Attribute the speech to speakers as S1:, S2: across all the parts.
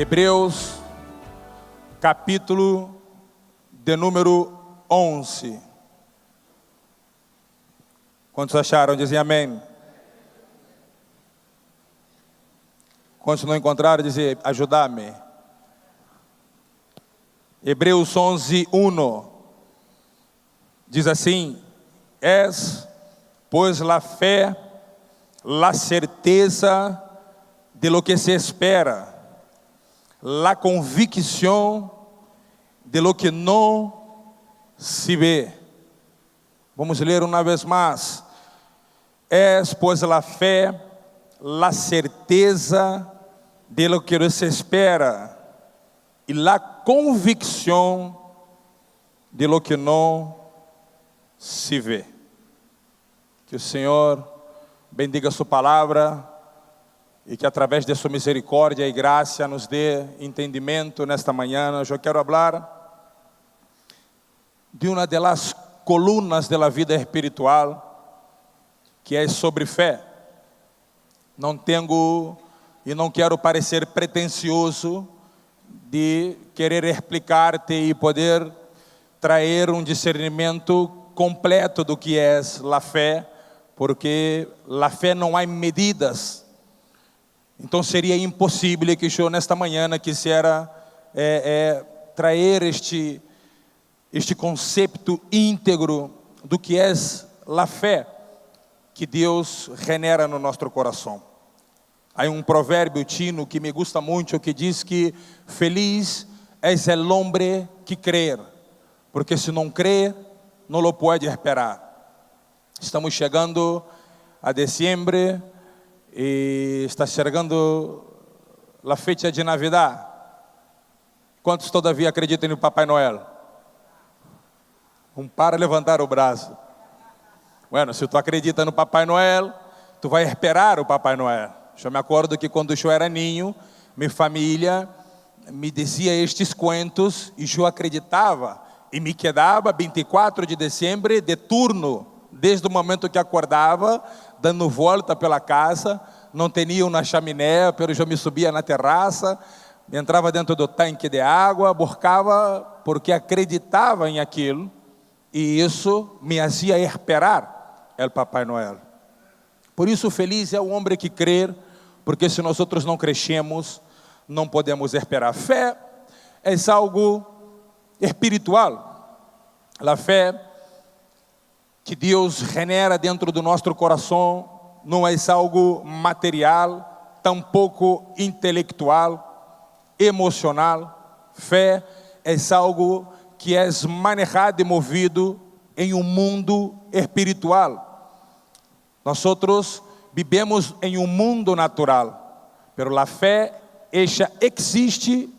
S1: Hebreus, capítulo de número 11. Quantos acharam? Dizem amém. Quantos não encontraram? Dizem ajudar-me. Hebreus 11, 1. Diz assim: És, pois, la fé, la certeza de lo que se espera, la convicción de lo que no se ve. Vamos ler uma vez mais. Es pues la fe, la certeza de lo que se espera y la convicción de lo que no se ve. Que o Senhor bendiga sua palavra e que através de sua misericórdia e graça nos dê entendimento nesta manhã. Eu quero falar de uma das colunas da vida espiritual, que é sobre fé. Não tenho e não quero parecer pretensioso de querer explicar-te e poder trazer um discernimento completo do que é a fé, porque a fé não há medidas. Então seria impossível que eu nesta manhã quisera trazer este conceito íntegro do que é a fé que Deus genera no nosso coração. Há um provérbio chino que me gusta muito, que diz que feliz é o homem que crê, porque se não crê, não lo pode esperar. Estamos chegando a dezembro e está chegando a fecha de Navidad. Quantos todavia acreditam no Papai Noel? Para levantar o braço. Bueno, se tu acredita no Papai Noel, tu vai esperar o Papai Noel. Eu me acordo que quando eu era ninho, minha família me dizia estes cuentos e eu acreditava. E me quedava 24 de dezembro de turno, desde o momento que acordava, dando volta pela casa. Não tinha uma chaminé, mas eu me subia na terraça, entrava dentro do tanque de água, buscava, porque acreditava em aquilo, e isso me fazia esperar o Papai Noel. Por isso, feliz é o homem que crê, porque se nós outros não crescemos, não podemos esperar. Fé é algo espiritual. A fé que Deus genera dentro do nosso coração não é algo material, tampouco intelectual, emocional. Fé é algo que é manejado e movido em um mundo espiritual. Nós outros vivemos em um mundo natural, mas a fé ela existe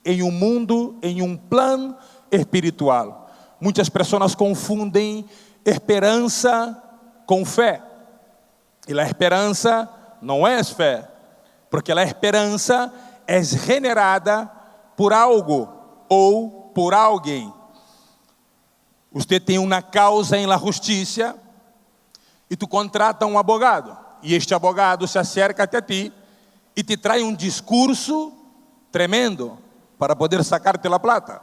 S1: em um mundo, em um plano espiritual. Muitas pessoas confundem esperança com fé. E a esperança não é fé, porque a esperança é generada por algo ou por alguém. Você tem uma causa em la justiça e tu contrata um advogado. E este advogado se acerca até ti e te traz um discurso tremendo para poder sacar-te a plata.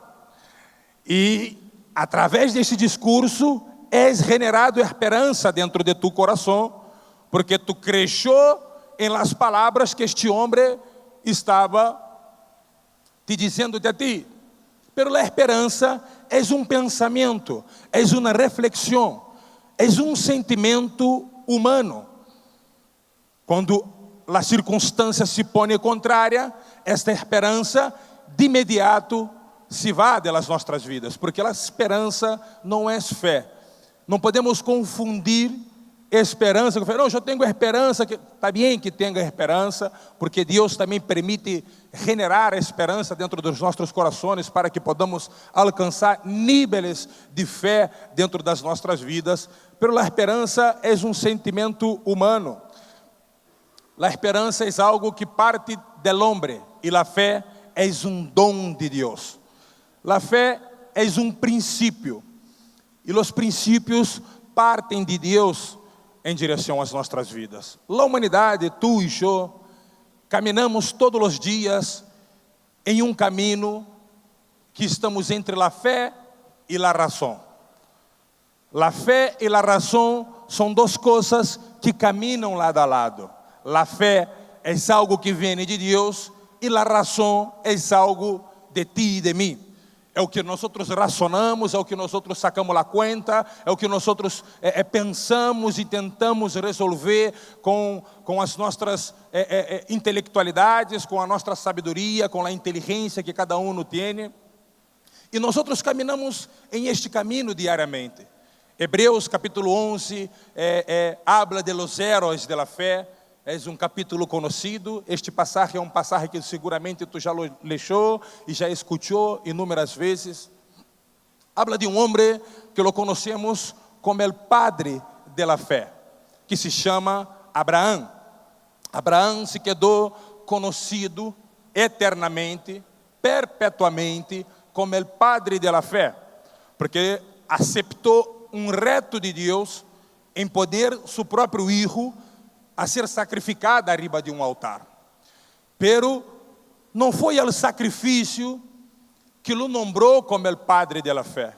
S1: E através deste discurso é generado esperança dentro de tu coração, porque tu cresceu em las palavras que este homem estava te dizendo de ti. Pero a esperança é um pensamento, é uma reflexão, é um sentimento humano. Quando a circunstância se põe contrária, esta esperança de imediato se vai das nossas vidas, porque a esperança não é fé. Não podemos confundir esperança com fé. Não, eu tenho esperança, está bem que tenha esperança, porque Deus também permite generar a esperança dentro dos nossos corações para que podamos alcançar níveis de fé dentro das nossas vidas. Pero a esperança é um sentimento humano. A esperança é algo que parte do homem e a fé é um dom de Deus. A fé é um princípio e os princípios partem de Deus em direção às nossas vidas. A humanidade, tu e eu, caminhamos todos os dias em um caminho que estamos entre a fé e a razão. A fé e a razão são duas coisas que caminham lado a lado. A fé é algo que vem de Deus e a razão é algo de ti e de mim. É o que nós razonamos, é o que nós sacamos a conta, é o que nós pensamos e tentamos resolver com as nossas intelectualidades, com a nossa sabedoria, com a inteligência que cada um tem. E nós caminhamos em este caminho diariamente. Hebreus capítulo 11 habla de los héroes de la fé. É um capítulo conhecido. Este passagem é um passagem que seguramente tu já leu e já escutou inúmeras vezes. Habla de um homem que lo conhecemos como o padre de la fé, que se chama Abraão. Abraão se quedou conhecido eternamente, perpetuamente, como o padre de la fé, porque aceitou um reto de Deus em poner seu próprio filho a ser sacrificado arriba de um altar. Pero não foi o sacrifício que o nombrou como o padre de la fé.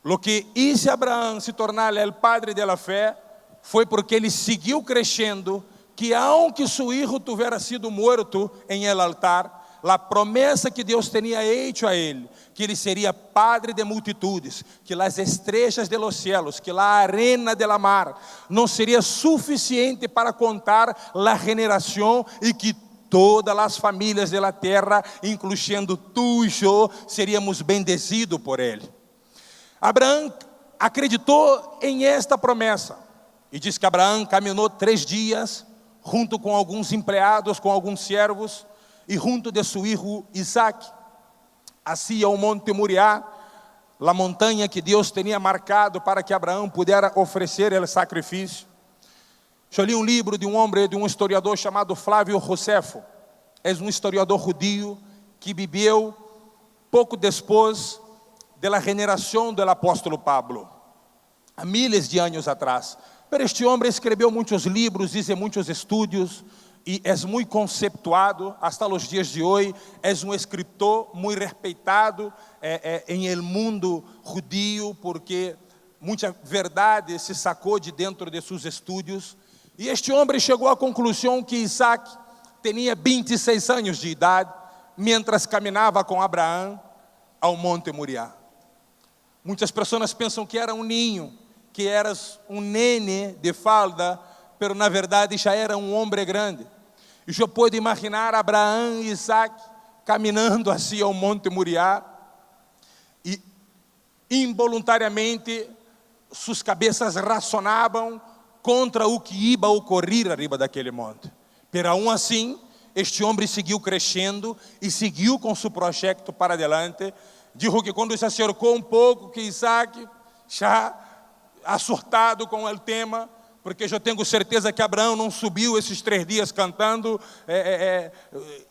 S1: Lo que hizo Abraão se tornar o padre de la fé foi porque ele seguiu crescendo, que aunque seu filho tivera sido muerto em el altar, a promessa que Deus tinha hecho a ele, que ele seria padre de multitudes, que as estrelas de los cielos, que a arena de la mar não seria suficiente para contar a generação e que todas as famílias da terra, incluindo tu e eu, seríamos bendecidos por ele. Abraão acreditou em esta promessa e diz que Abraão caminhou 3 dias junto com alguns empregados, com alguns servos, e junto de seu filho Isaac, assim ao monte Moriá, a montanha que Deus tinha marcado para que Abraão pudesse oferecer o sacrifício. Eu li um livro de um homem, de um historiador chamado Flávio Josefo. É um historiador judío que viveu pouco depois da generação do apóstolo Pablo, há miles de anos atrás. Mas este homem escreveu muitos livros, diz muitos estudos, e é muito conceptuado hasta os dias de hoje. É um escritor muito respeitado em el mundo judío, porque muita verdade se sacou de dentro de seus estudos. E este homem chegou à conclusão que Isaac tinha 26 anos de idade, mientras caminhava com Abraão ao monte Moriá. Muitas pessoas pensam que era um ninho, que eras um nene de falda, pero na verdade já era um homem grande. E eu puedo imaginar Abraão e Isaac caminhando assim ao monte Moriá, e involuntariamente suas cabeças razonavam contra o que ia ocorrer arriba daquele monte. Pero aún assim, este homem seguiu crescendo e seguiu com seu projeto para adelante. Dijo que quando se acercou um pouco, que Isaac, já assurtado com o tema, porque eu tenho certeza que Abraão não subiu esses 3 dias cantando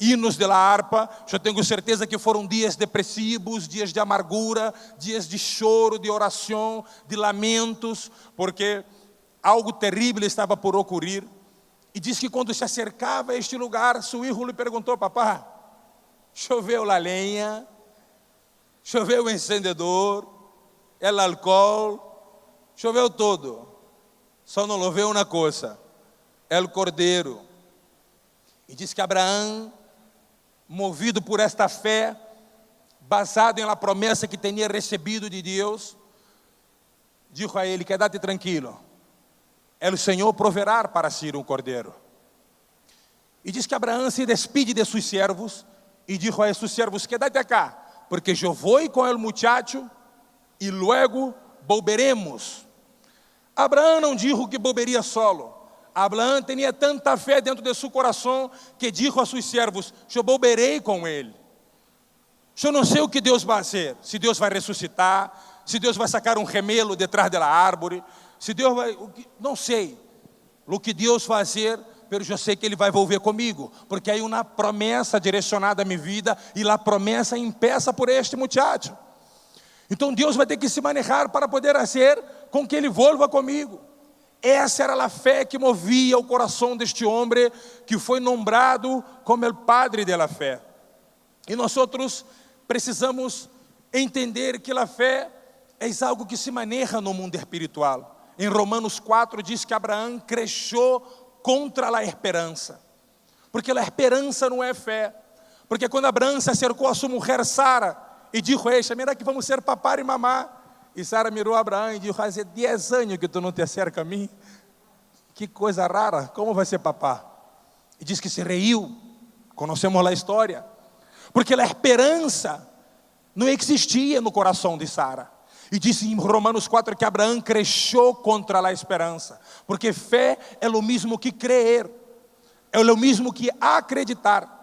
S1: hinos de la harpa. Eu tenho certeza que foram dias depressivos, dias de amargura, dias de choro, de oração, de lamentos, porque algo terrível estava por ocorrer. E diz que quando se acercava a este lugar, seu filho lhe perguntou: papá, choveu a lenha, choveu o encendedor, o álcool, choveu tudo. Só não choveu uma coisa, o cordeiro. E diz que Abraão, movido por esta fé, basado na promessa que tinha recebido de Deus, disse a ele: quédate tranquilo, o Senhor proverá para si um cordeiro. E diz que Abraão se despide de seus servos e disse a seus servos: quédate acá, porque eu vou com o muchacho e luego volveremos. Abraão não disse que volveria solo. Abraão tinha tanta fé dentro de seu coração que disse a seus servos: eu volverei com ele. Eu não sei o que Deus vai fazer, se Deus vai ressuscitar, se Deus vai sacar um gemelo detrás da árvore, se Deus vai, não sei o que Deus vai fazer, mas eu sei que Ele vai volver comigo, porque há uma promessa direcionada à minha vida, e a promessa empieza por este muchacho. Então Deus vai ter que se manejar para poder fazer com que Ele volva comigo. Essa era a fé que movia o coração deste homem, que foi nombrado como o padre da fé. E nós outros precisamos entender que a fé é algo que se maneja no mundo espiritual. Em Romanos 4 diz que Abraão cresceu contra a esperança. Porque a esperança não é fé. Porque quando Abraão se acercou a sua mulher Sara e disse a ela: mira que vamos ser papá e mamá. E Sara mirou a Abraão e disse: faz 10 anos que tu não te acerca a mim. Que coisa rara, como vai ser papá? E diz que se riu. Conhecemos a história. Porque a esperança não existia no coração de Sara. E disse em Romanos 4 que Abraão cresceu contra a esperança. Porque fé é o mesmo que crer. É o mesmo que acreditar.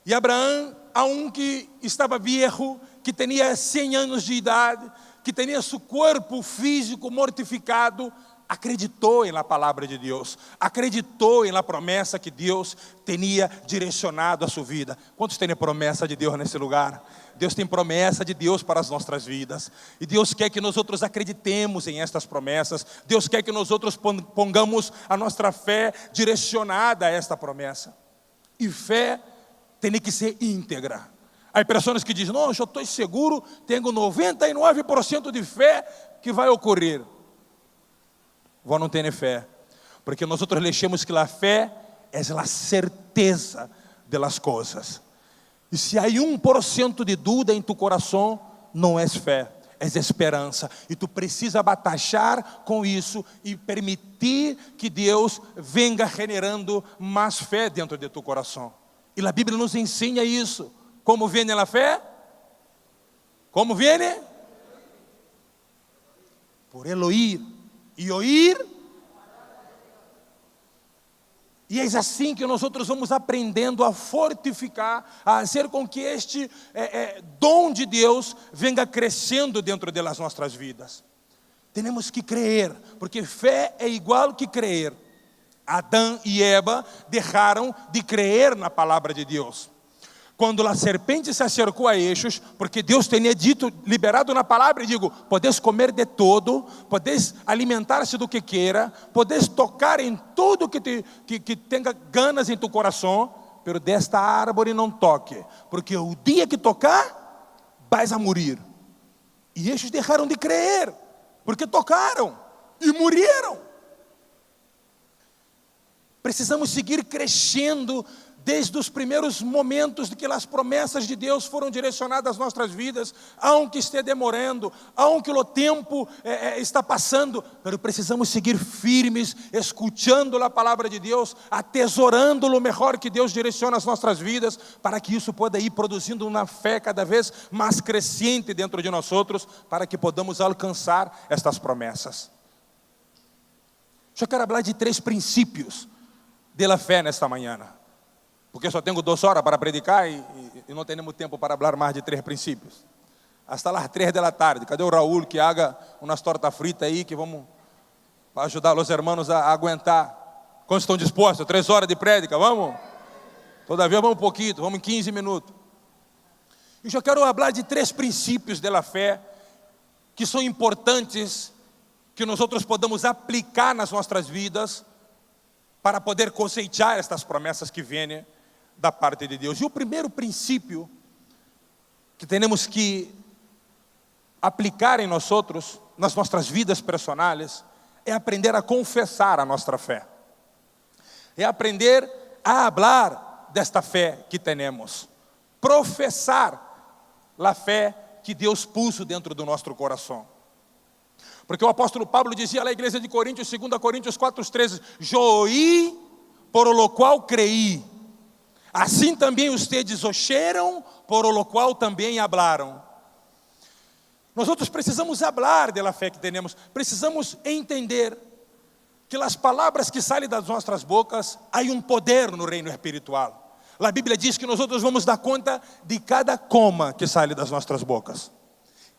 S1: E Abraão, aunque estava viejo, que tinha 100 anos de idade, que tinha seu corpo físico mortificado, acreditou na palavra de Deus, acreditou na promessa que Deus tinha direcionado a sua vida. Quantos têm promessa de Deus nesse lugar? Deus tem promessa de Deus para as nossas vidas, e Deus quer que nós outros acreditemos em estas promessas. Deus quer que nós outros pongamos a nossa fé direcionada a esta promessa. E fé tem que ser íntegra. Há pessoas que dizem: não, eu estou seguro, tenho 99% de fé que vai ocorrer. Vós não tem fé, porque nós outros lemos que a fé é a certeza das coisas. E se há 1% de dúvida em tu coração, não é fé, é esperança. E tu precisa batalhar com isso e permitir que Deus venga generando mais fé dentro de tu coração. E a Bíblia nos ensina isso. Como vem a fé? Como vem? Por ele ouvir. E ouvir. E é assim que nós outros vamos aprendendo a fortificar, a fazer com que este dom de Deus venga crescendo dentro das nossas vidas. Temos que crer, porque fé é igual que crer. Adão e Eva deixaram de crer na palavra de Deus. Quando a serpente se acercou a eles, porque Deus tinha dito, liberado na palavra, e digo: podes comer de todo, podes alimentar-se do que queira, podes tocar em tudo que tenha ganas em tu coração, pero desta árvore não toque, porque o dia que tocar, vais a morrer. E eles deixaram de crer, porque tocaram e morreram. Precisamos seguir crescendo desde os primeiros momentos de que as promessas de Deus foram direcionadas às nossas vidas, aunque esteja demorando, aunque o tempo está passando, mas precisamos seguir firmes, escutando a palavra de Deus, atesorando o melhor que Deus direciona às nossas vidas, para que isso possa ir produzindo uma fé cada vez mais crescente dentro de nós outros, para que podamos alcançar estas promessas. Eu quero falar de 3 princípios da fé nesta manhã, porque só tenho 2 horas para predicar e não temos tempo para falar mais de 3 princípios. Hasta las 3 da tarde. Cadê o Raul que haga umas tortas fritas aí, que vamos para ajudar os irmãos a aguentar? Quantos estão dispostos? 3 horas de prédica, vamos? Todavia vamos um pouquinho, vamos em 15 minutos. Eu já quero falar de 3 princípios da fé que são importantes, que nós outros podemos aplicar nas nossas vidas para poder cosechar estas promessas que vêm da parte de Deus. E o primeiro princípio que temos que aplicar em nós outros, nas nossas vidas personais, é aprender a confessar a nossa fé. É aprender a falar desta fé que temos. Professar a fé que Deus puso dentro do nosso coração. Porque o apóstolo Pablo dizia à igreja de Coríntios, 2 Coríntios 4:13, eu ouí, por lo qual creí. Assim também ustedes oyeron, por lo qual também hablaram. Nós outros precisamos falar da fé que temos. Precisamos entender que as palavras que saem das nossas bocas, há poder no reino espiritual. A Bíblia diz que nós outros vamos dar conta de cada coma que sai das nossas bocas.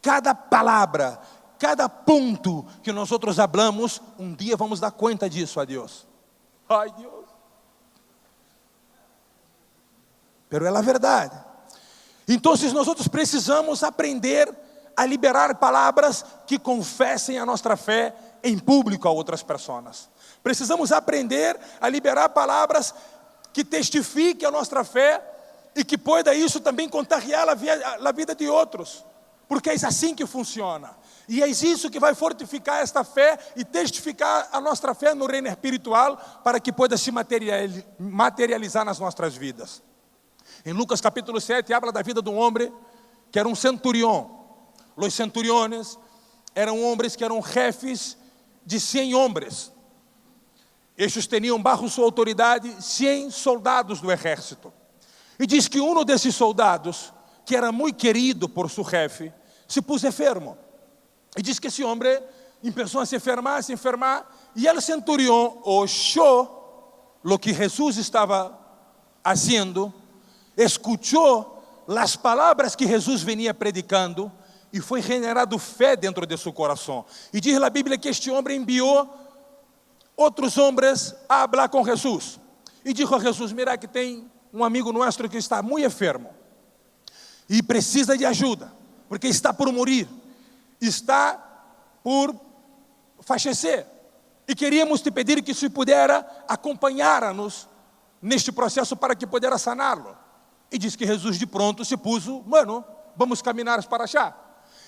S1: Cada palavra, cada ponto que nós outros hablamos, dia vamos dar conta disso a Deus. Ai, Deus. Pero é a verdade. Então, nós outros precisamos aprender a liberar palavras que confessem a nossa fé em público a outras pessoas. Precisamos aprender a liberar palavras que testifiquem a nossa fé
S2: e que pueda isso também contagiar a vida de outros, porque é assim que funciona. E é isso que vai fortificar esta fé e testificar a nossa fé no reino espiritual, para que pueda se materializar nas nossas vidas. Em Lucas capítulo 7, habla da vida de um homem que era um centurião. Os centuriones eram homens que eram jefes de 100 homens. Estes tinham bajo sua autoridade 100 soldados do exército. E diz que um desses soldados, que era muito querido por seu jefe, se pôs enfermo. E diz que esse homem começou a se enfermar, e o centurião oyó lo que Jesus estava fazendo, escuchou as palavras que Jesus venia predicando, e foi generado fé dentro de seu coração. E diz a Bíblia que este homem enviou outros homens a falar com Jesus. E disse a Jesus: mira que tem um amigo nosso que está muito enfermo e precisa de ajuda, porque está por morir, está por falecer, e queríamos te pedir que se pudera acompanhar-nos neste processo para que pudera saná-lo. E diz que Jesus de pronto se puso: mano, vamos caminhar para achar.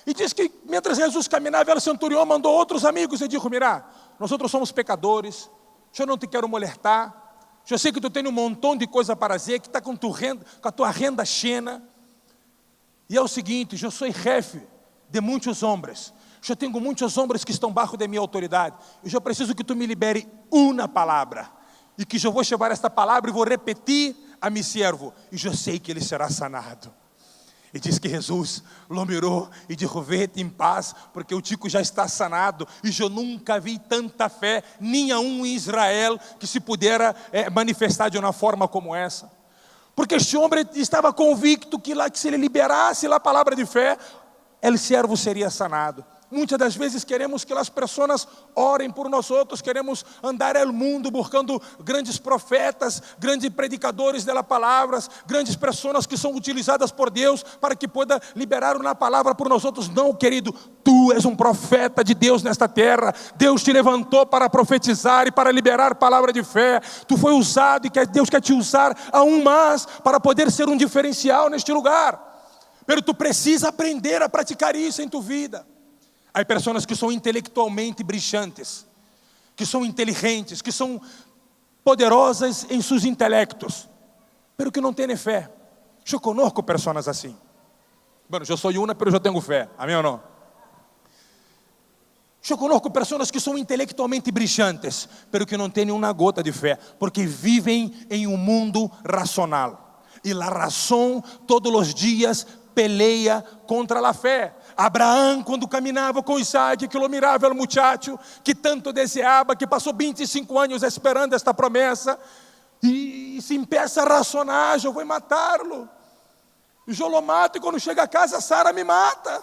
S2: E diz que, mientras Jesus caminhava, o centurião mandou outros amigos e disse: mira, nós somos pecadores, eu não te quero molestar, eu sei que tu tens um montão de coisa para fazer, que está com a tua renda cheia, e é o seguinte, eu sou jefe de muitos homens, eu tenho muitos homens que estão baixo de minha autoridade, e eu preciso que tu me libere uma palavra, e que eu vou levar esta palavra e vou repetir a meu servo, e eu sei que ele será sanado. E diz que Jesus lo mirou e disse: vete em paz, porque o tico já está sanado. E eu nunca vi tanta fé, nenhum em Israel, que se pudera manifestar de uma forma como essa. Porque este homem estava convicto que se ele liberasse a palavra de fé, o servo seria sanado. Muitas das vezes queremos que as pessoas orem por nós outros, queremos andar ao mundo buscando grandes profetas, grandes predicadores da palavra, grandes pessoas que são utilizadas por Deus para que pueda liberar uma palavra por nós outros. Não, querido, tu és um profeta de Deus nesta terra. Deus te levantou para profetizar e para liberar palavra de fé. Tu foi usado e Deus quer te usar aún mais para poder ser um diferencial neste lugar. Mas tu precisa aprender a praticar isso em tua vida. Há pessoas que são intelectualmente brilhantes, que são inteligentes, que são poderosas em seus intelectos, mas que não têm fé. Eu conheço pessoas assim. Bueno, eu sou uma, mas eu tenho fé. Amém ou não? Eu conheço pessoas que são intelectualmente brilhantes, mas que não têm uma gota de fé, porque vivem em um mundo racional. E a razão todos os dias peleia contra a fé. Abraão, quando caminhava com Isaac, que lo mirava o muchacho, que tanto desejava, que passou 25 anos esperando esta promessa, e se empieza a racionar: eu vou matá-lo, eu lo mato, e quando chega a casa, Sara me mata.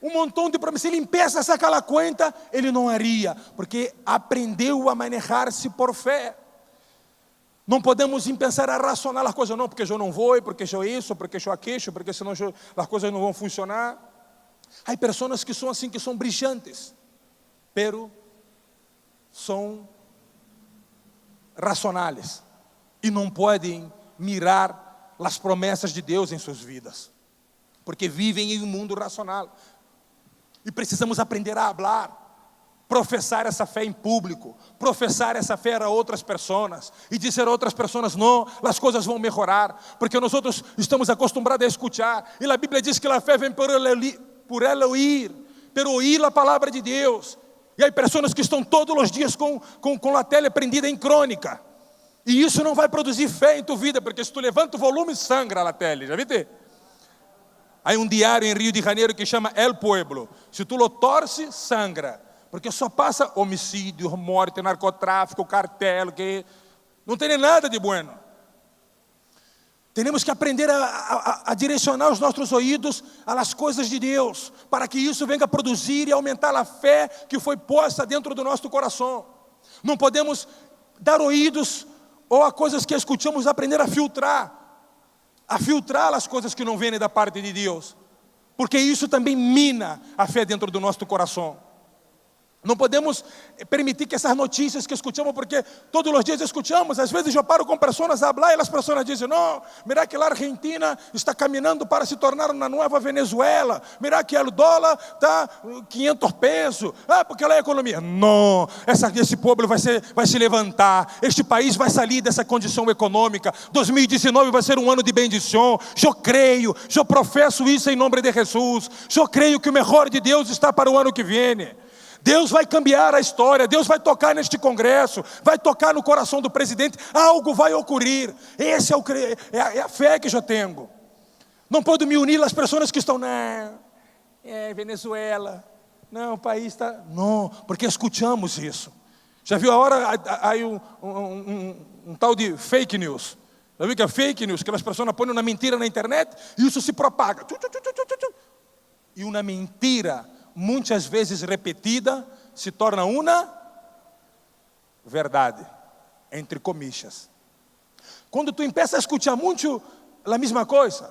S2: Um montão de promessas. Ele empieza a sacar a conta, ele não haria, porque aprendeu a manejar-se por fé. Não podemos pensar a racionar as coisas, não, porque eu não vou, porque eu isso, porque eu aquilo, porque senão as coisas não vão funcionar. Há pessoas que são assim, que são brilhantes, pero são racionais e não podem mirar as promessas de Deus em suas vidas, porque vivem em um mundo racional. E precisamos aprender a falar, professar essa fé em público, professar essa fé a outras pessoas e dizer a outras pessoas: não, as coisas vão melhorar, porque nós estamos acostumados a escutar, e a Bíblia diz que a fé vem por ela ouvir, pero ouvir a palavra de Deus. E há pessoas que estão todos os dias com a tela prendida em crônica, e isso não vai produzir fé em tua vida, porque se tu levanta o volume, sangra a tela, já viste? Há um diário em Rio de Janeiro que chama El Pueblo, se tu lo torce, sangra, porque só passa homicídio, morte, narcotráfico, cartel, que não tem nada de bueno. Temos que aprender a direcionar os nossos ouvidos às coisas de Deus, para que isso venha a produzir e aumentar a fé que foi posta dentro do nosso coração. Não podemos dar ouvidos ou a coisas que escutamos, aprender a filtrar as coisas que não vêm da parte de Deus, porque isso também mina a fé dentro do nosso coração. Não podemos permitir que essas notícias que escuchamos, porque todos os dias escuchamos, às vezes eu paro com pessoas a falar e as pessoas dizem, não, mira que a Argentina está caminhando para se tornar uma nova Venezuela, mira que o dólar está 500 pesos, porque lá é a economia. Não, esse povo vai se levantar, este país vai sair dessa condição econômica, 2019 vai ser um ano de bendição, eu creio, eu professo isso em nome de Jesus, eu creio que o melhor de Deus está para o ano que vem. Deus vai cambiar a história, Deus vai tocar neste congresso, vai tocar no coração do presidente, algo vai ocorrer. Esse é a fé que eu tenho. Não posso me unir às pessoas que estão Venezuela, não, o país está... Não, porque escutamos isso. Já viu a hora, há um tal de fake news. Já viu que é fake news, que as pessoas põem uma mentira na internet e isso se propaga. E uma mentira muitas vezes repetida, se torna uma verdade, entre comillas. Quando tu empieza a escutar muito a mesma coisa,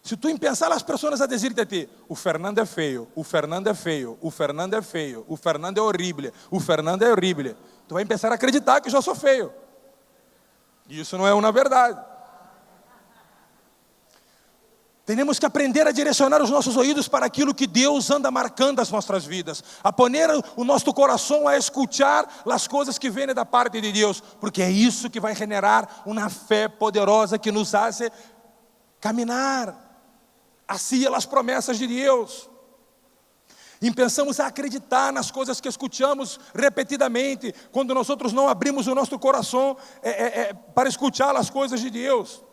S2: se tu pensar as pessoas a dizer-te a ti, o Fernando é feio, o Fernando é feio, o Fernando é feio, o Fernando é horrível, o Fernando é horrível, tu vai começar a acreditar que eu já sou feio. E isso não é uma verdade. Temos que aprender a direcionar os nossos ouvidos para aquilo que Deus anda marcando as nossas vidas, a poner o nosso coração a escutar as coisas que vêm da parte de Deus, porque é isso que vai generar uma fé poderosa que nos hace caminhar hacia as promessas de Deus. E pensamos a acreditar nas coisas que escutamos repetidamente, quando nós outros não abrimos o nosso coração para escutar as coisas de Deus.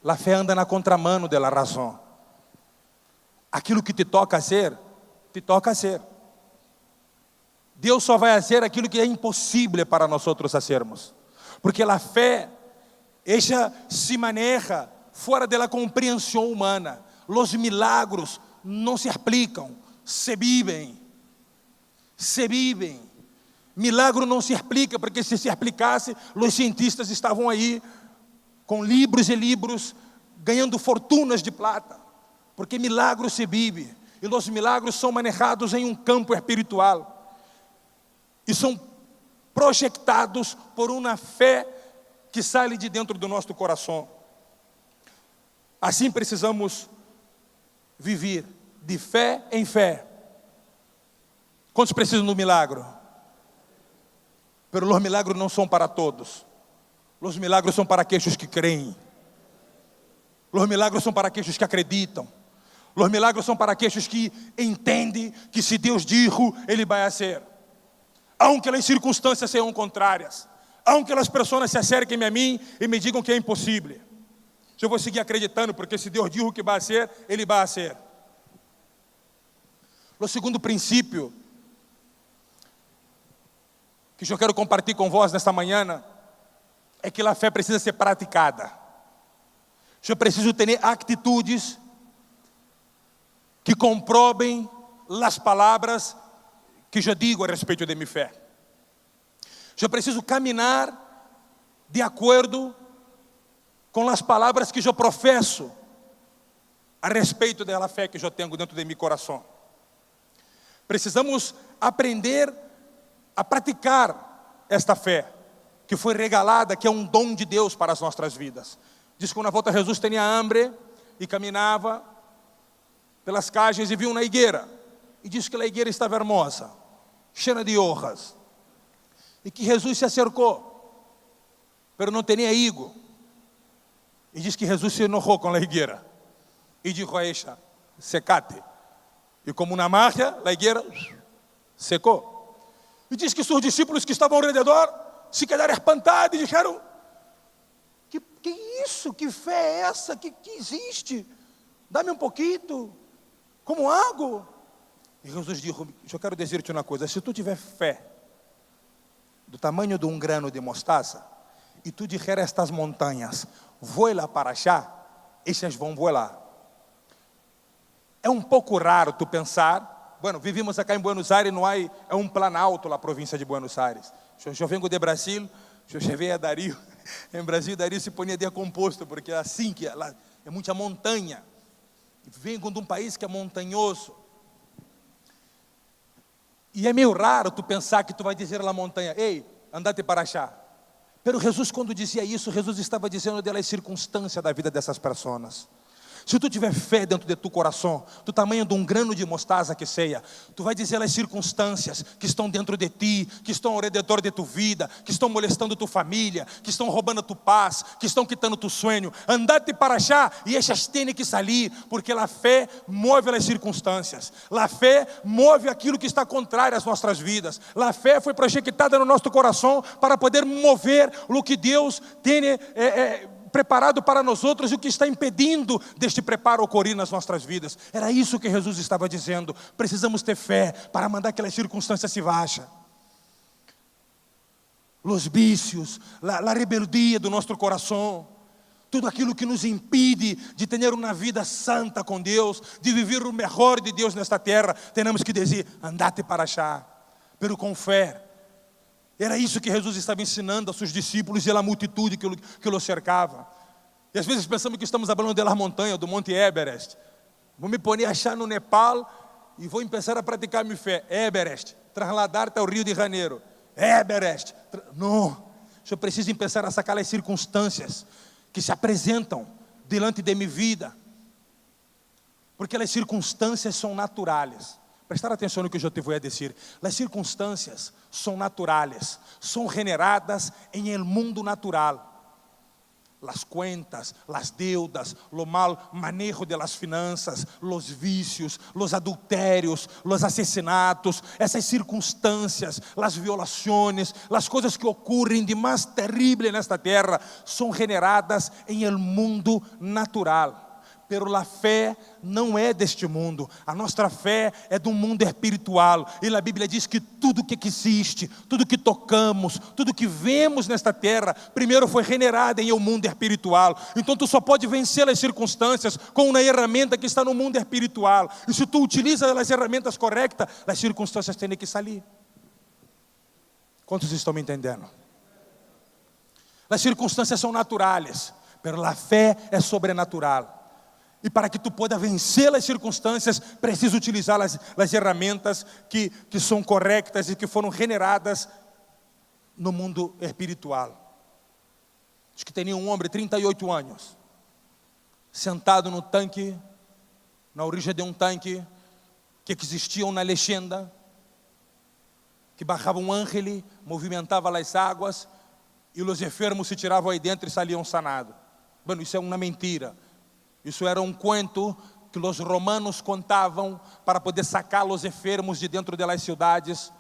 S2: A fé anda na contramano da razão. Aquilo que te toca a ser, te toca a ser. Deus só vai fazer aquilo que é impossível para nós outros fazermos. Porque a fé, ela se maneja fora da compreensão humana. Os milagros não se explicam, se vivem. Se vivem. Milagro não se explica, porque se explicasse, os cientistas estavam aí com livros e livros, ganhando fortunas de plata, porque milagros se vive, e os milagros são manejados em um campo espiritual, e são projetados por uma fé que sai de dentro do nosso coração. Assim precisamos viver de fé em fé. Quantos precisam do milagro? Pero os milagros não são para todos. Os milagros são para aqueles que creem. Os milagros são para aqueles que acreditam. Os milagros são para aqueles que entendem que se Deus dijo, Ele vai fazer. Aunque as circunstâncias sejam contrárias, aunque as pessoas se acerquem a mim e me digam que é impossível, eu vou seguir acreditando, porque se Deus dijo que vai fazer, Ele vai fazer. O segundo princípio que eu quero compartilhar com vós nesta manhã é que a fé precisa ser praticada. Eu preciso ter atitudes que comprovem as palavras que eu digo a respeito de minha fé. Eu preciso caminhar de acordo com as palavras que eu professo a respeito da fé que eu tenho dentro de meu coração. Precisamos aprender a praticar esta fé que foi regalada, que é um dom de Deus para as nossas vidas. Diz que uma volta Jesus tinha hambre e caminhava pelas cajas e viu uma higueira. E diz que a higueira estava hermosa, cheia de hojas. E que Jesus se acercou, mas não tinha higo. E diz que Jesus se enojou com a higueira e disse a ella, secate. E como uma mágica, a higueira secou. E diz que seus discípulos que estavam ao redor se quedaram espantados e disseram, que isso? Que fé é essa que existe? Dá-me um pouquinho, como água. E Jesus disse, eu quero dizer-te uma coisa, se tu tiver fé do tamanho de um grano de mostaça, e tu disser a estas montanhas, voa para achar, estas vão voar. É um pouco raro tu pensar, vivimos aqui em Buenos Aires, não há, é um planalto na província de Buenos Aires. Eu venho de Brasil, eu cheguei a Dario, em Brasil Dario se põe de composto, porque é assim que é muita montanha. Venho de um país que é montanhoso, E é meio raro tu pensar que tu vai dizer à montanha: ei, andate para achar. Pero Jesus, quando dizia isso, Jesus estava dizendo das circunstâncias da vida dessas pessoas. Se tu tiver fé dentro de tu coração, do tamanho de um grano de mostaza que seja, tu vai dizer as circunstâncias que estão dentro de ti, que estão ao redor de tu vida, que estão molestando tua família, que estão roubando tu paz, que estão quitando tu sonho. Andate para achar e estas têm que sair, porque a fé move as circunstâncias. A fé move aquilo que está contrário às nossas vidas. A fé foi projetada no nosso coração para poder mover o que Deus tem preparado para nós outros e o que está impedindo deste preparo ocorrer nas nossas vidas. Era isso que Jesus estava dizendo. Precisamos ter fé para mandar aquelas circunstâncias se baixem. Os vícios, a rebeldia do nosso coração, tudo aquilo que nos impede de ter uma vida santa com Deus, de viver o melhor de Deus nesta terra, temos que dizer: andate para achar, pero com fé. Era isso que Jesus estava ensinando aos seus discípulos e à multitude que o cercava. E às vezes pensamos que estamos falando da montanha, do Monte Everest. Vou me pôr a achar no Nepal e vou começar a praticar minha fé. Everest, trasladar-te ao Rio de Janeiro. Everest. Não, eu preciso começar a sacar as circunstâncias que se apresentam diante de minha vida. Porque as circunstâncias são naturais. Prestar atenção no que eu te vou dizer. As circunstâncias são naturais, são generadas em el mundo natural. As contas, as deudas, o mal manejo de las finanças, os vícios, os adultérios, os assassinatos, essas circunstâncias, as violações, as coisas que ocorrem de mais terrível nesta terra, são generadas em el mundo natural. Pero a fé não é deste mundo. A nossa fé é do mundo espiritual. E a Bíblia diz que tudo que existe, tudo que tocamos, tudo que vemos nesta terra, primeiro foi generado em um mundo espiritual. Então tu só pode vencer as circunstâncias com uma ferramenta que está no mundo espiritual. E se tu utilizas as ferramentas corretas, as circunstâncias têm que sair. Quantos estão me entendendo? As circunstâncias são naturais, pero a fé é sobrenatural. E para que tu possa vencer as circunstâncias, precisa utilizar as ferramentas que são corretas e que foram generadas no mundo espiritual. Diz que tinha um homem de 38 anos, sentado no tanque, na origem de um tanque, que existia uma leyenda, que bajava um ángel, movimentava as águas, e os enfermos se tiravam aí dentro e saíam sanados. Bueno, isso é uma mentira. Isso era um conto que os romanos contavam para poder sacar os enfermos de dentro das cidades.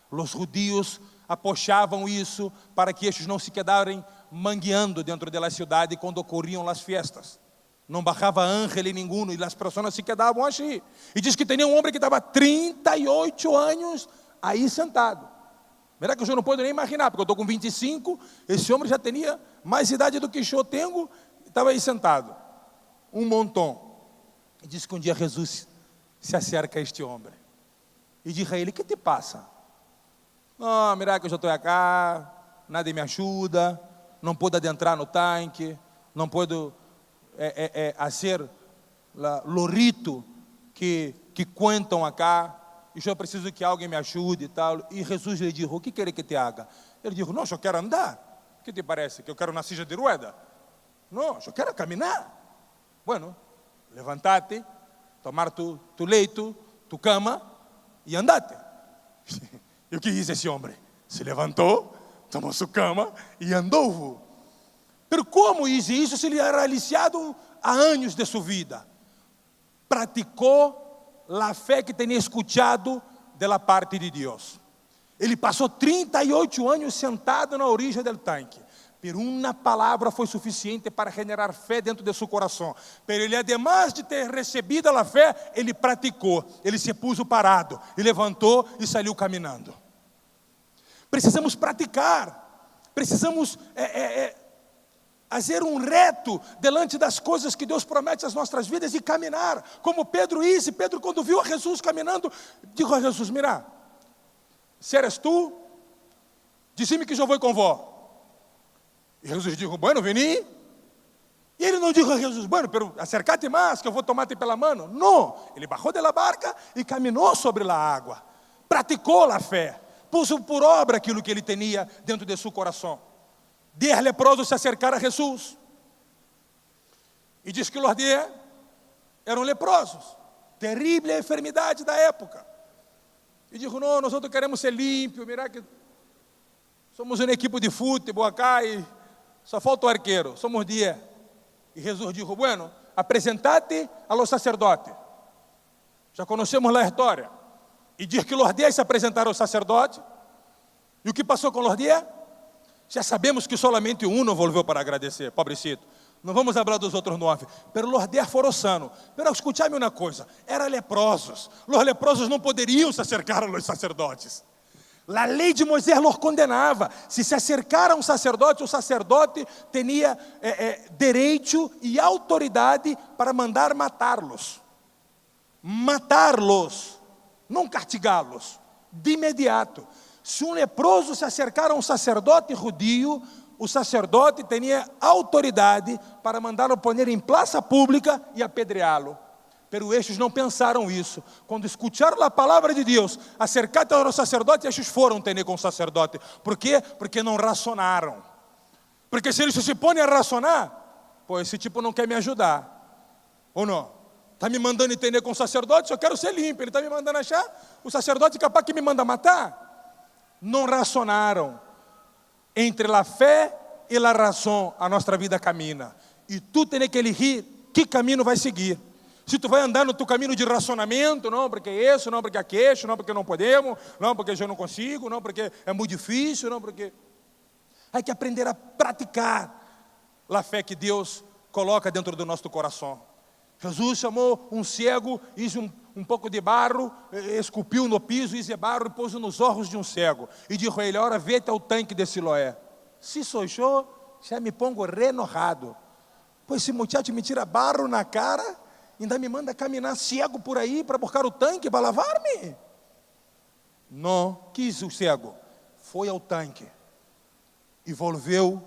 S2: Os judeus apoiavam isso para que estes não se quedarem mangueando dentro da cidade quando ocorriam as festas. Não bajava ángel nenhum e as pessoas se quedavam assim. E diz que tinha um homem que estava 38 anos aí sentado. Verá que eu não posso nem imaginar, porque eu estou com 25, esse homem já tinha mais idade do que eu tenho, e estava aí sentado. Um montão. E diz que um dia Jesus se acerca a este homem e diz a ele: que te passa? Não, mira que eu já estou aqui, nada me ajuda, não puedo adentrar no tanque, não puedo fazer o rito que contam aqui, e eu preciso que alguém me ajude e tal. E Jesus lhe disse: o que quer que te haga? Ele disse: não, eu quero andar. O que te parece? Que eu quero uma silla de rueda? Não, eu quero caminhar. Bueno, levantate, tomar tu leito, tu cama e andate. E o que diz esse homem? Se levantou, tomou sua cama e andou. Pero como diz isso se ele era aliciado há anos de sua vida? Praticou a fé que tinha escutado da parte de Deus. Ele passou 38 anos sentado na origem do tanque. Pero uma palavra foi suficiente para generar fé dentro de seu coração. Pero ele, además de ter recebido a fé, ele praticou. Ele se pôs parado, e levantou e saiu caminhando. Precisamos praticar. Precisamos fazer um reto delante das coisas que Deus promete às nossas vidas e caminhar. Como Pedro disse. Pedro, quando viu a Jesus caminhando, disse a Jesus: mira, se eres tu, diz-me que eu vou com vós. E Jesus disse: bueno, veni. E ele não disse a Jesus: bueno, pero acercate mais, que eu vou tomar-te pela mão. Não, ele bajou da barca e caminhou sobre a água. praticou a fé, puso por obra aquilo que ele tinha dentro de seu coração. 10 leprosos se acercaram a Jesus. E diz que os 10 eram leprosos. Terrível enfermidade da época. E digo, não, nós outros queremos ser limpos, mirar que somos uma equipe de futebol acá e só falta o arqueiro, somos 10. E Jesus disse, bueno, apresentate a los sacerdotes. Já conhecemos a história. E diz que os 10 se apresentaram ao sacerdote. E o que passou com os 10? Já sabemos que solamente um não voltou para agradecer, pobrecito. Não vamos falar dos outros 9. Pero os 10 foram sanos. Pero escute-me uma coisa, eram leprosos. Os leprosos não poderiam se acercar aos sacerdotes. A lei de Moisés os condenava. Se acercar a um sacerdote, o sacerdote tinha direito e autoridade para mandar matá-los. Matá-los, não castigá-los, de imediato. Se um leproso se acercar a um sacerdote judio, o sacerdote tinha autoridade para mandá-lo pôr em praça pública e apedreá-lo. Pero estes não pensaram isso. Quando escutaram a palavra de Deus, acercar-te ao sacerdote, estes foram ter com o sacerdote. Por quê? Porque não racionaram. Porque se eles se põem a racionar, pô, esse tipo não quer me ajudar. Ou não? Está me mandando entender com o sacerdote, eu quero ser limpo. Ele está me mandando achar, o sacerdote é capaz que me manda matar. Não racionaram. Entre a fé e a razão, a nossa vida camina. E tu tem que elegir que caminho vai seguir. Se tu vai andar no teu caminho de racionamento, não porque isso, não porque aquilo, não porque não podemos, não porque eu não consigo, não porque é muito difícil, não porque... Há que aprender a praticar a fé que Deus coloca dentro do nosso coração. Jesus chamou um cego, hizo um pouco de barro, esculpiu no piso, hizo barro e pôs nos olhos de um cego. E disse a ele, ora, vete ao tanque de Siloé. Se sou eu, já me pongo renojado. Pois esse muchacho me tira barro na cara, ainda me manda caminhar cego por aí para buscar o tanque para lavar-me. Não quis o cego, foi ao tanque e volveu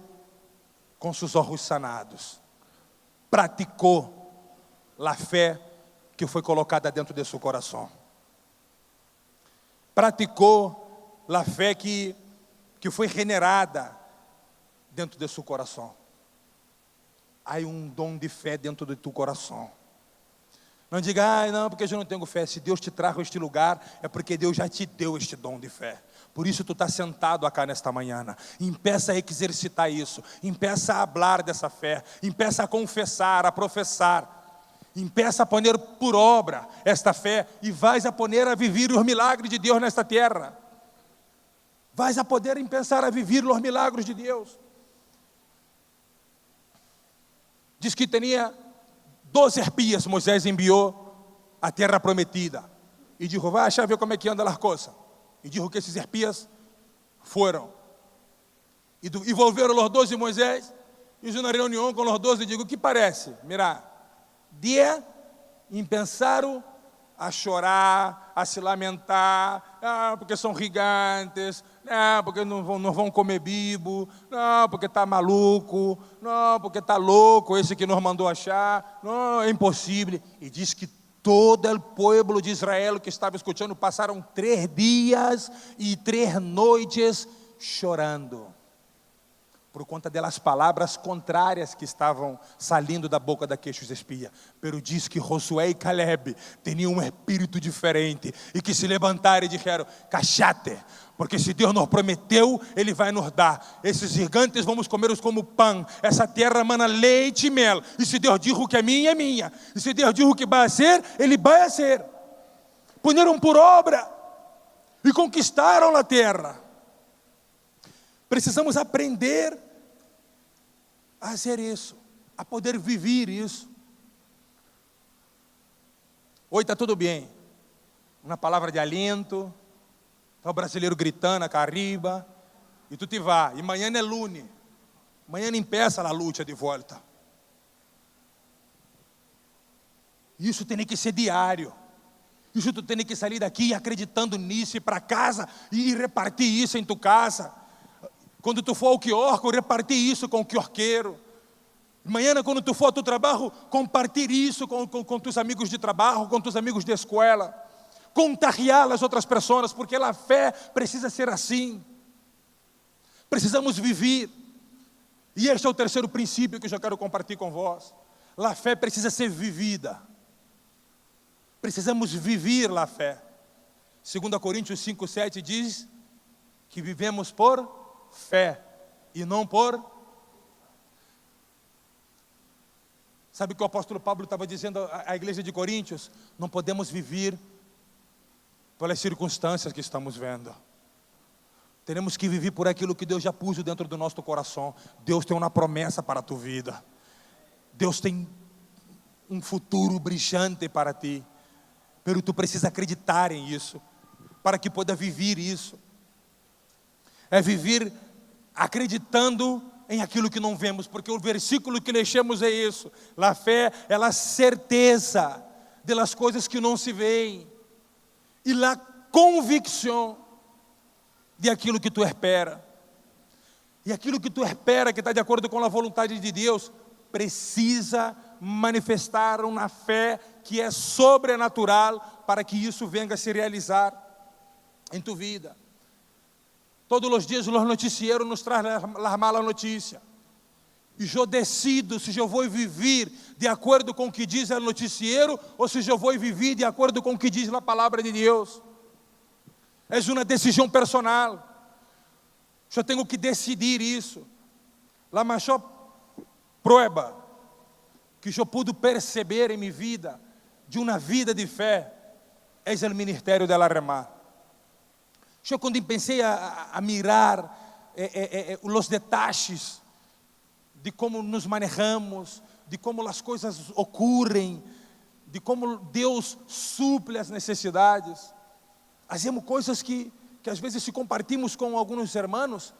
S2: com seus olhos sanados. Praticou a fé que foi colocada dentro de seu coração. Praticou a fé que foi generada dentro de seu coração. Há um dom de fé dentro de teu coração. Não diga, não, porque eu não tenho fé. Se Deus te traga a este lugar, é porque Deus já te deu este dom de fé. Por isso tu está sentado acá nesta manhã. Empeça a exercitar isso. Empeça a falar dessa fé. Empeça a confessar, a professar. Empeça a pôr por obra esta fé e vais a pôr a viver os milagres de Deus nesta terra. Vais a poder pensar a viver os milagres de Deus. Diz que tinha 12 espias, Moisés enviou à terra prometida. E disse, vai achar ver como é que anda as coisas. E disse que esses espias foram. E volveram os 12 Moisés. E na reunião com os 12, digo, o que parece? Mira, dia em pensaram a chorar, a se lamentar, porque são gigantes, porque não vão comer bibo, não, porque está maluco, não, porque está louco, esse que nos mandou achar, não, é impossível. E diz que todo o povo de Israel que estava escutando passaram 3 dias e 3 noites chorando, por conta delas palavras contrárias que estavam saindo da boca daqueles espias. Pero diz que Josué e Caleb tinham um espírito diferente e que se levantaram e disseram, cachate, porque se Deus nos prometeu, Ele vai nos dar. Esses gigantes vamos comê-los como pão. Essa terra mana leite e mel. E se Deus diz que é minha, é minha. E se Deus diz que vai ser, Ele vai ser. Puseram por obra e conquistaram a terra. Precisamos aprender a fazer isso, a poder viver isso. Hoje está tudo bem. Uma palavra de aliento. Está o brasileiro gritando acá arriba. E tu te vai. E amanhã é lunes. Amanhã empeça a luta de volta. Isso tem que ser diário. Isso tu tem que sair daqui acreditando nisso, ir para casa e repartir isso em tua casa. Quando tu for ao quiosco, repartir isso com o quiosqueiro. Amanhã, quando tu for ao teu trabalho, compartilhar isso com teus amigos de trabalho, com teus amigos de escola. contagiar as outras pessoas, porque a fé precisa ser assim. Precisamos viver. E este é o terceiro princípio que eu já quero compartilhar com vós. A fé precisa ser vivida. Precisamos viver a fé. 2 Coríntios 5:7 diz que vivemos por fé e não por... Sabe o que o apóstolo Paulo estava dizendo à igreja de Coríntios? Não podemos viver pelas circunstâncias que estamos vendo. Teremos que viver por aquilo que Deus já pôs dentro do nosso coração. Deus tem uma promessa para a tua vida. Deus tem um futuro brilhante para ti. Mas tu precisa acreditar em isso, para que possa viver isso. É viver acreditando em aquilo que não vemos, porque o versículo que lemos é isso. A fé é a certeza das coisas que não se veem, e a convicção de aquilo que tu espera. E aquilo que tu espera, que está de acordo com a vontade de Deus, precisa manifestar uma fé que é sobrenatural, para que isso venga a se realizar em tu vida. Todos os dias os noticieiros nos trazem as malas notícias. E eu decido se eu vou viver de acordo com o que diz o noticiero, ou se eu vou viver de acordo com o que diz a palavra de Deus. É uma decisão personal. Eu tenho que decidir isso. A maior prova que eu pude perceber em minha vida, de uma vida de fé, é o ministério da Remar. Eu, quando pensei a mirar os detalhes de como nos manejamos, de como as coisas ocorrem, de como Deus suple as necessidades, fazemos coisas que às vezes, se compartilhamos com alguns irmãos,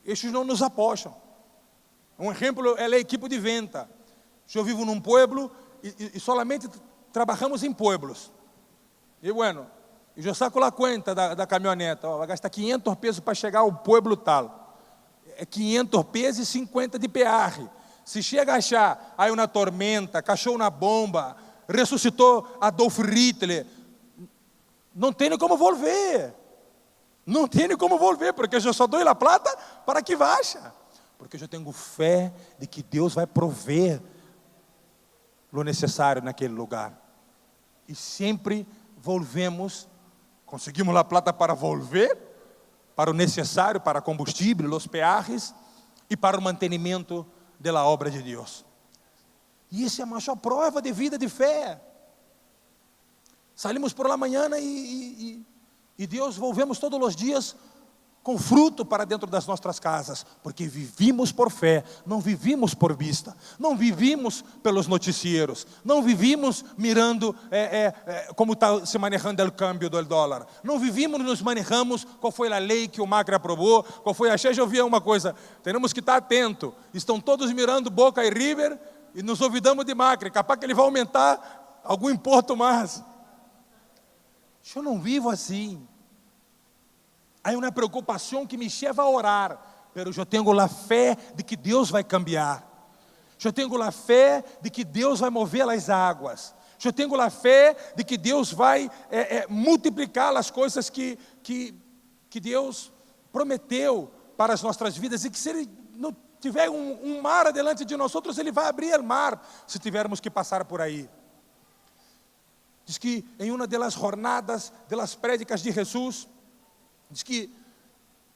S2: estes não nos apoiam. Um exemplo é a equipe de venda. Eu vivo num pueblo e solamente trabalhamos em pueblos. E bueno, eu saco a conta da caminhoneta, vai gastar 500 pesos para chegar ao pueblo tal. É 500 pesos e 50 de peaje. Se chega a achar, aí uma tormenta, cachou uma bomba, ressuscitou Adolf Hitler, não tem como volver. Não tem como volver, porque eu só dou a plata para que baixa. Porque eu tenho fé de que Deus vai prover o necessário naquele lugar. E sempre volvemos, conseguimos a plata para volver, para o necessário, para combustível, os peajes, e para o mantenimento da obra de Deus. E isso é a maior prova de vida de fé. Saímos por la manhã e Deus volvemos todos os dias com fruto para dentro das nossas casas, porque vivimos por fé, não vivimos por vista, não vivimos pelos noticieiros, não vivimos mirando como está se manejando o câmbio do dólar, não vivimos, nos manejamos qual foi a lei que o Macri aprovou, qual foi a cheia. Eu vi uma coisa, temos que estar atento, estão todos mirando Boca e River, e nos olvidamos de Macri, capaz que ele vai aumentar algum imposto mais. Eu não vivo assim. Há uma preocupação que me leva a orar, mas eu tenho a fé de que Deus vai cambiar. Eu tenho a fé de que Deus vai mover as águas. Eu tenho a fé de que Deus vai multiplicar as coisas que Deus prometeu para as nossas vidas, e que se Ele não tiver um mar adiante de nós outros, Ele vai abrir o mar, se tivermos que passar por aí. Diz que em uma das jornadas, das prédicas de Jesus, diz que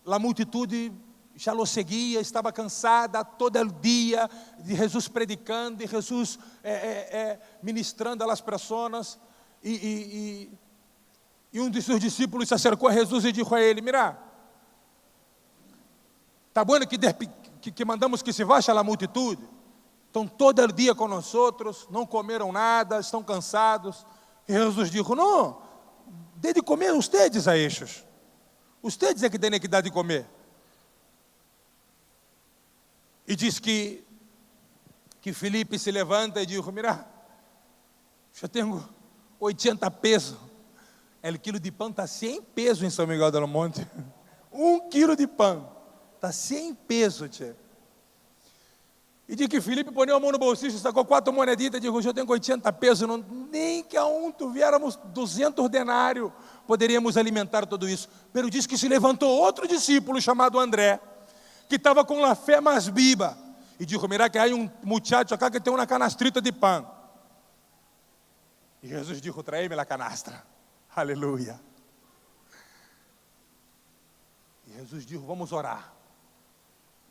S2: a multitude já o seguia, estava cansada todo o dia de Jesus predicando, de Jesus ministrando às pessoas, e um de seus discípulos se acercou a Jesus e disse a ele: mira, está bom que mandamos que se vá a multitude, estão todo o dia com nós outros, não comeram nada, estão cansados. E Jesus disse: não, dê de comer ustedes a estes. Ustedes é que têm que dar de comer. E diz que Felipe se levanta e diz: mira, eu tenho 80 pesos. O quilo de pão está 100 pesos em São Miguel do Monte. 1 quilo de pão está 100 pesos, tchê. E de que Felipe poneu a mão no bolsillo, sacou 4 moneditas e disse: eu tenho 80 pesos, nem que a tuviéramos 200 denários, poderíamos alimentar tudo isso. Pero diz que se levantou outro discípulo chamado André, que estava com a fé mais viva, e disse: mira que há muchacho acá que tem uma canastrita de pão. E Jesus disse: trae-me a canastra. Aleluia. E Jesus disse: vamos orar.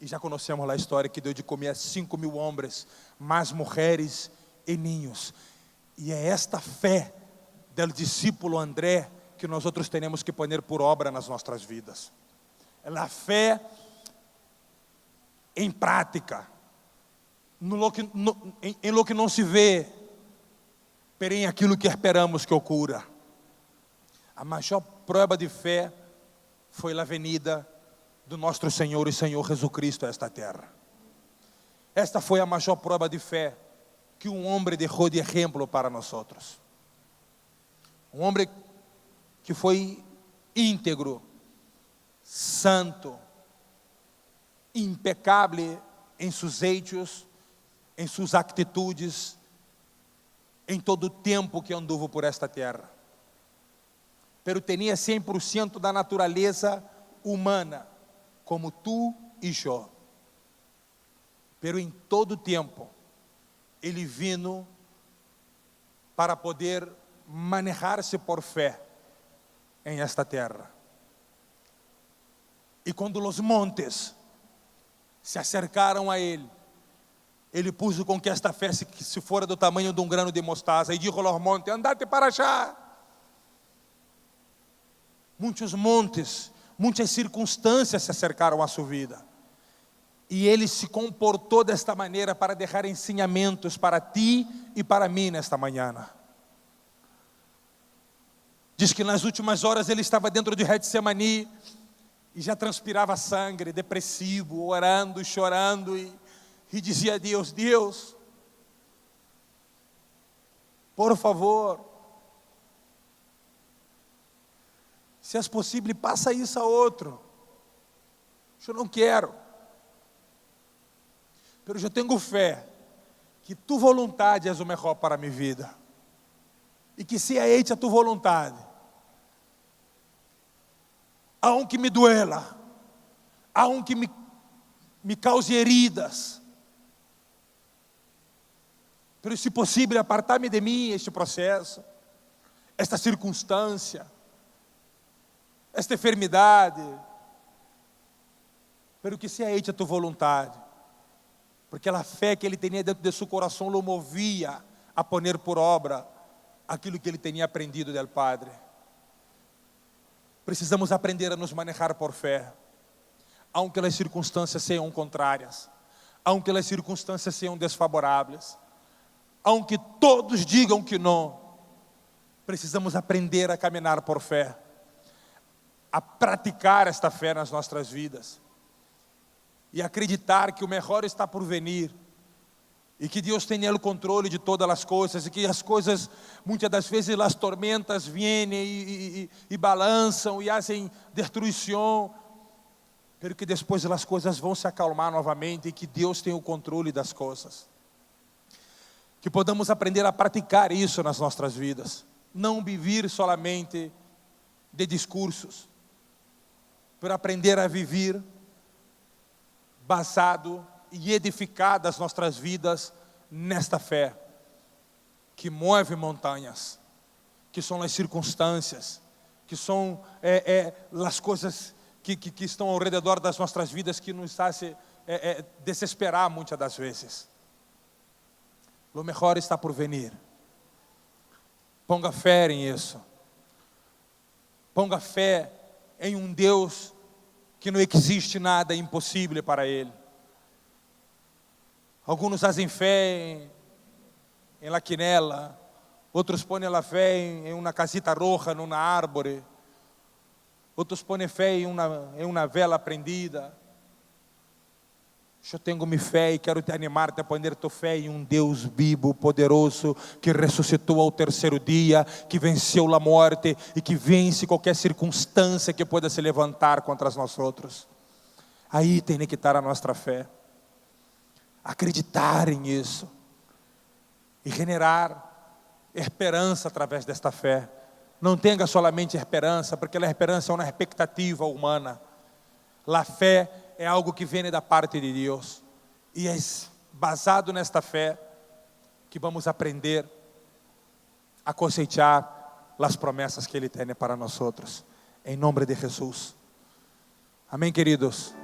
S2: E já conhecemos a história que deu de comer a 5.000 homens, mais mulheres e ninhos. E é esta fé do discípulo André que nós outros temos que pôr por obra nas nossas vidas. É a fé em prática, em lo que não se vê, porém aquilo que esperamos que ocorra. A maior prova de fé foi a venida do nosso Senhor e Senhor Jesus Cristo a esta terra. Esta foi a maior prova de fé que um homem deixou de exemplo para nós outros. Um homem que foi íntegro, santo, impecável em seus hechos, em suas atitudes, em todo o tempo que anduvo por esta terra. Pero tinha 100% da natureza humana, como tu e eu. Pero em todo tempo, ele vino para poder manejar-se por fé em esta terra. E quando os montes se acercaram a ele, ele pôs com que esta fé se fora do tamanho de um grano de mostaza, e disse aos montes: andate para já. Muitos montes, muitas circunstâncias se acercaram à sua vida, e ele se comportou desta maneira para deixar ensinamentos para ti e para mim nesta manhã. Diz que nas últimas horas ele estava dentro de Getsemani e já transpirava sangue, depressivo, orando, chorando, e dizia a Deus: Deus, por favor, se é possível, passa isso a outro. Eu não quero. Mas eu tenho fé que tu vontade é o melhor para a minha vida. E que se é a tua vontade, aunque me duela, aunque me cause heridas, pero se possível, apartar-me de mim este processo, esta circunstância, esta enfermidade, pero que se a tua vontade, porque a fé que ele tinha dentro de seu coração o movia a poner por obra aquilo que ele tinha aprendido do Padre. Precisamos aprender a nos manejar por fé, aunque as circunstâncias sejam contrárias, aunque as circunstâncias sejam desfavoráveis, aunque todos digam que não. Precisamos aprender a caminhar por fé, a praticar esta fé nas nossas vidas, e acreditar que o melhor está por vir, e que Deus tem o controle de todas as coisas, e que as coisas, muitas das vezes, as tormentas vêm e balançam, e fazem destruição, pero que depois as coisas vão se acalmar novamente, e que Deus tem o controle das coisas. Que podamos aprender a praticar isso nas nossas vidas, não viver solamente de discursos, para aprender a viver basado e edificado as nossas vidas nesta fé que move montanhas, que são as circunstâncias, que são as coisas que estão ao redor das nossas vidas, que nos fazem desesperar muitas das vezes. O melhor está por vir. Ponga fé em isso. Ponga fé em um Deus que não existe nada impossível para Ele. Alguns fazem fé em la quinela, outros põem a fé em uma casita roja, numa árvore, outros põem fé em uma vela prendida. Eu tenho minha fé e quero te animar a pôr tua fé em um Deus vivo, poderoso, que ressuscitou ao terceiro dia, que venceu a morte e que vence qualquer circunstância que pueda se levantar contra nós outros. Aí tem que estar a nossa fé.
S1: acreditar nisso e generar esperança através desta fé. Não tenha solamente esperança, porque a esperança é uma expectativa humana. A fé é algo que vem da parte de Deus. E é basado nesta fé que vamos aprender a cosechar as promessas que Ele tem para nós. Em nome de Jesus. Amém, queridos.